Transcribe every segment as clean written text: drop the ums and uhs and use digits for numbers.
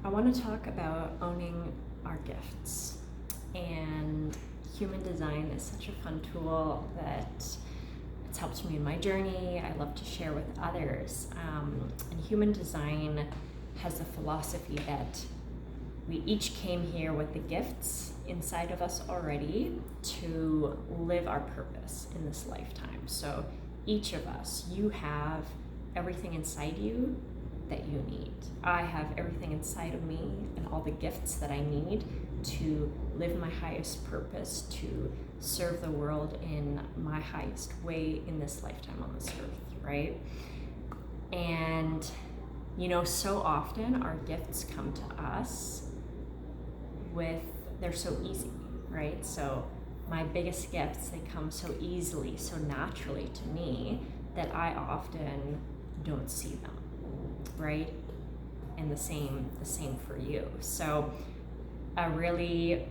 I want to talk about owning our gifts. And human design is such a fun tool that it's helped me in my journey. I love to share with others. And human design has the philosophy that we each came here with the gifts inside of us already to live our purpose in this lifetime. So each of us, you have everything inside you that you need. I have everything inside of me and all the gifts that I need to live my highest purpose, to serve the world in my highest way in this lifetime on this earth, right? And so often our gifts come to us they're so easy, right? So my biggest gifts, they come so easily, so naturally to me that I often don't see them, right? And the same for you. So I really,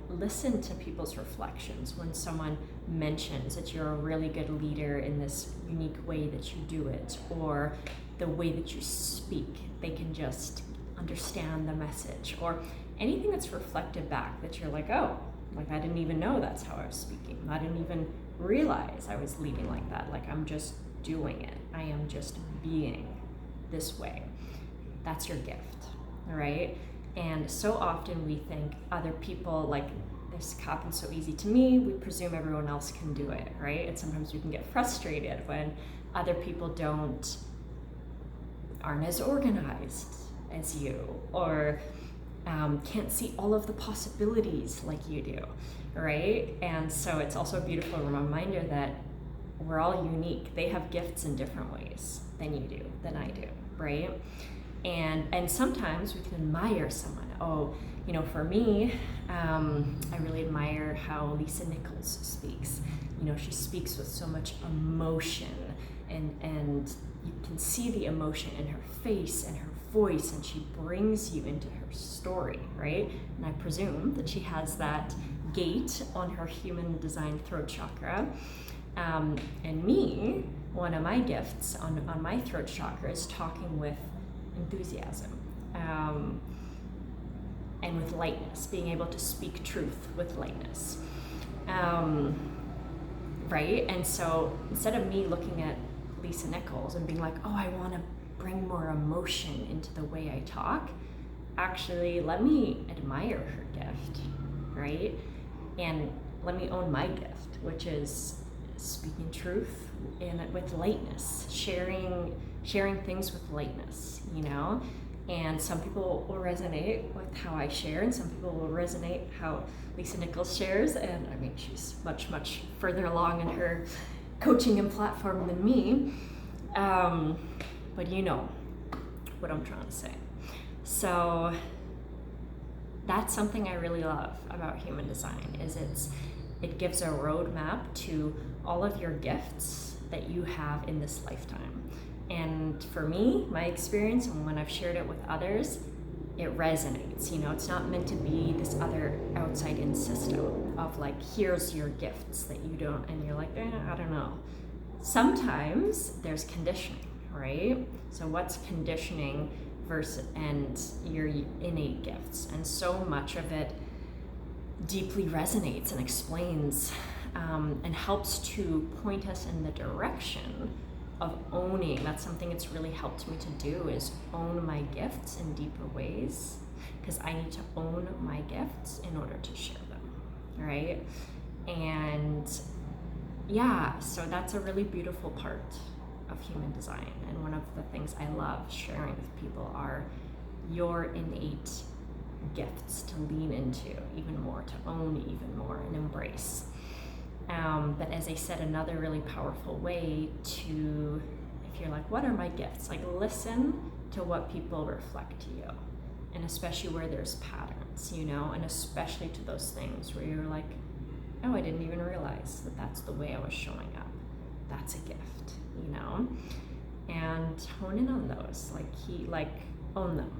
listen to people's reflections when someone mentions that you're a really good leader in this unique way that you do it, or the way that you speak, they can just understand the message, or anything that's reflected back that you're like, oh, like I didn't even know that's how I was speaking. I didn't even realize I was leading like that. Like I'm just doing it. I am just being this way. That's your gift, right? And so often we think other people, like this happens so easy to me, we presume everyone else can do it, right? And sometimes we can get frustrated when other people aren't as organized as you, or can't see all of the possibilities like you do, right? And so it's also a beautiful reminder that we're all unique. They have gifts in different ways than I do, right? And sometimes we can admire someone. Oh, for me, I really admire how Lisa Nichols speaks. She speaks with so much emotion, and you can see the emotion in her face and her voice, and she brings you into her story, right? And I presume that she has that gate on her human design throat chakra. And me, one of my gifts on my throat chakra is talking with enthusiasm, and with lightness, being able to speak truth with lightness, right? And so instead of me looking at Lisa Nichols and being like, oh, I want to bring more emotion into the way I talk, actually let me admire her gift, right? And let me own my gift, which is speaking truth and with lightness, sharing things with lightness, And some people will resonate with how I share, and some people will resonate how Lisa Nichols shares. And I mean, she's much, much further along in her coaching and platform than me. But you know what I'm trying to say. So that's something I really love about human design, is it gives a roadmap to all of your gifts that you have in this lifetime. And for me, my experience, and when I've shared it with others, it resonates. It's not meant to be this other outside-in system of like, here's your gifts that you don't, and you're like, I don't know. Sometimes there's conditioning, right? So what's conditioning and your innate gifts? And so much of it deeply resonates and explains and helps to point us in the direction of owning. That's something it's really helped me to do, is own my gifts in deeper ways, because I need to own my gifts in order to share them, right? And yeah, so that's a really beautiful part of human design. And one of the things I love sharing with people are your innate gifts to lean into even more, to own even more and embrace. But as I said, another really powerful way to, if you're like, what are my gifts? Like, listen to what people reflect to you. And especially where there's patterns, and especially to those things where you're like, oh, I didn't even realize that that's the way I was showing up. That's a gift, and hone in on those, own them,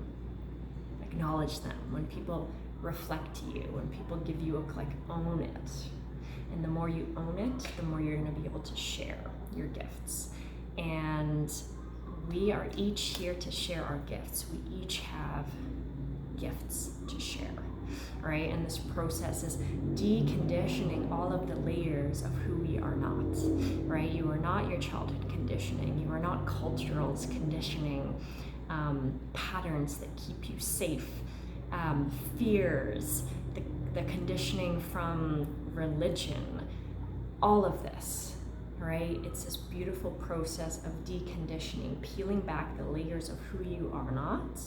acknowledge them. When people reflect to you, when people give you own it. And the more you own it, the more you're going to be able to share your gifts. And we are each here to share our gifts. We each have gifts to share, right? And this process is deconditioning all of the layers of who we are not, right? You are not your childhood conditioning. You are not cultural conditioning, patterns that keep you safe, fears, the conditioning from religion, all of this, right? It's this beautiful process of deconditioning, peeling back the layers of who you are not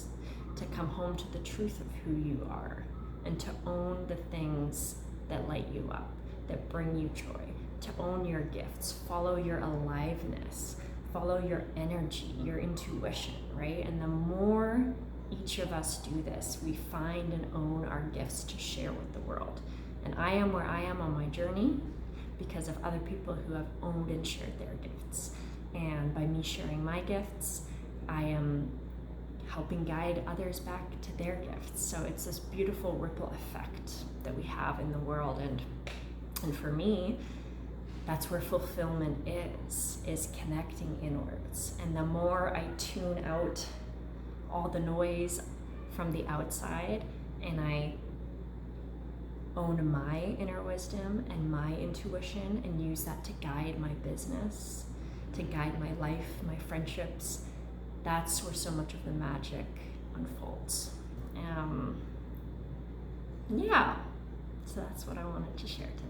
to come home to the truth of who you are and to own the things that light you up, that bring you joy, to own your gifts, follow your aliveness, follow your energy, your intuition, right? And the more each of us do this, we find and own our gifts to share with the world. And I am where I am on my journey because of other people who have owned and shared their gifts. And by me sharing my gifts, I am helping guide others back to their gifts. So it's this beautiful ripple effect that we have in the world. And for me, that's where fulfillment is connecting inwards. And the more I tune out all the noise from the outside and I own my inner wisdom and my intuition and use that to guide my business, to guide my life, my friendships, that's where so much of the magic unfolds. Yeah, so that's what I wanted to share today.